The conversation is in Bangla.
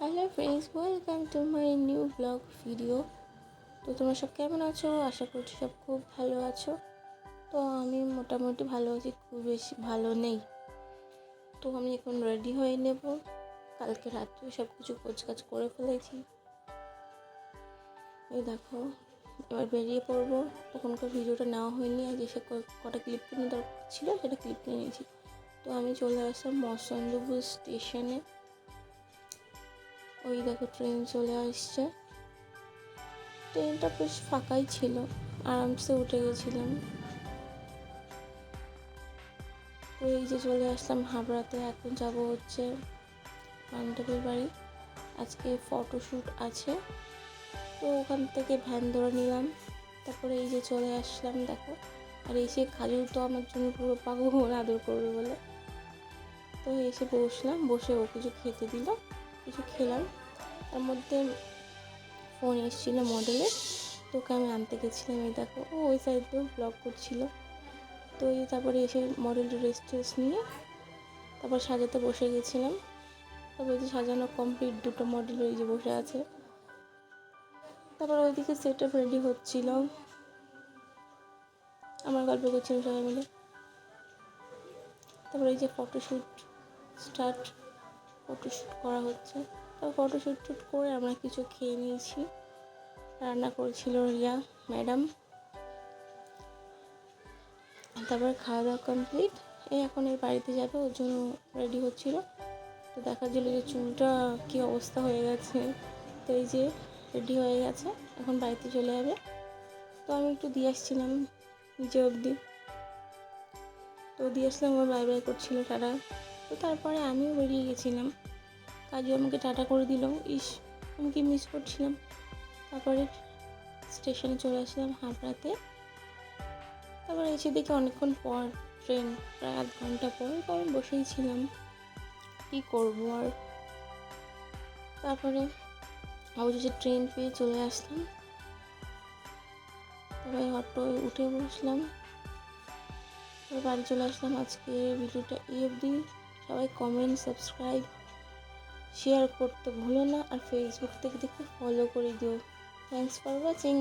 Hello friends, welcome to my new blog video. তো তোমরা সব কেমন আছো? আশা করছি সব খুব ভালো আছো। তো আমি মোটামুটি ভালো আছি, খুব বেশি ভালো নেই। তো আমি এখন রেডি হয়ে নেব। কালকে রাত্রে সব কিছু গোছগাছ করে ফেলেছি। এই দেখো, এবার বেরিয়ে পড়বো। তখনকার ভিডিওটা নেওয়া হয়নি, আজ এসে কটা ক্লিপ কিনে দরকার ছিল, সেটা ক্লিপ কিনে নিয়েছি। তো আমি চলে আসলাম মসন্দপুর স্টেশনে। ওই দেখো ট্রেন চলে আসছে। ট্রেনটা বেশ ফাঁকাই ছিল, আরামসে উঠে গেছিলাম। তো এই যে চলে আসলাম হাবড়াতে। এখন যাব হচ্ছে বান্ধবীর বাড়ি, আজকে ফটোশ্যুট আছে। তো ওখান থেকে ভ্যান ধরে নিলাম। তারপরে এই যে চলে আসলাম, দেখো। আর এসে খাজুর তো আমার জন্য পুরো পাগল আদর করবে বলে। তো এসে বসলাম, বসে ও কিছু খেতে দিল, কিছু খেলাম। তার মধ্যে ফোন এসেছিলো মডেলের, তোকে আমি আনতে গেছিলাম। এই দেখো, ও ওই সাইডেও ব্লগ করছিল। তো এই তারপরে এসে মডেলটা রেস্ট নিয়ে তারপর সাজাতে বসে গেছিলাম। তারপর যে সাজানো কমপ্লিট, দুটো মডেল ওই যে বসে আছে। তারপর ওইদিকে সেট আপ রেডি হচ্ছিল, আমার গল্প করছিলাম সবাই মিলে। তারপর এই যে ফটোশ্যুট করা হচ্ছে। তারপর ফটোশ্যুট করে আমরা কিছু খেয়ে নিয়েছি। রান্না করেছিল রিয়া ম্যাডাম। তারপর খাওয়া দাওয়া কমপ্লিট। এখন এই বাড়িতে যাবে, ওর জন্য রেডি হচ্ছিল। তো দেখা গেল যে চুলটা কী অবস্থা হয়ে গেছে। তো এই যে রেডি হয়ে গেছে, এখন বাড়িতে চলে যাবে। তো আমি একটু দিয়ে আসছিলাম নিচে অবধি। তো দিয়ে আসলাম, আমার বাই বাই করছিল, টাটা। তো তারপরে আমিও বেরিয়ে গেছিলাম, কাজু আমাকে টাটা করে দিল। আমি কি মিস করছিলাম। তারপরে স্টেশনে চলে আসলাম হাবড়াতে। তারপরে এসে দেখি অনেকক্ষণ পর ট্রেন, প্রায় আধ ঘন্টা পর। তো আমি বসেই ছিলাম, কী করবো আর। তারপরে অবশেষে ট্রেন পেয়ে চলে আসলাম। তারপরে অটোয় উঠে বসলাম, তারপর বাড়ি চলে আসলাম। আজকে ভিডিওটা এই অবধি। সবাই কমেন্ট, সাবস্ক্রাইব, শেয়ার করতে ভুলো না। আর ফেসবুক থেকে দেখে ফলো করে দিও। Thanks for watching.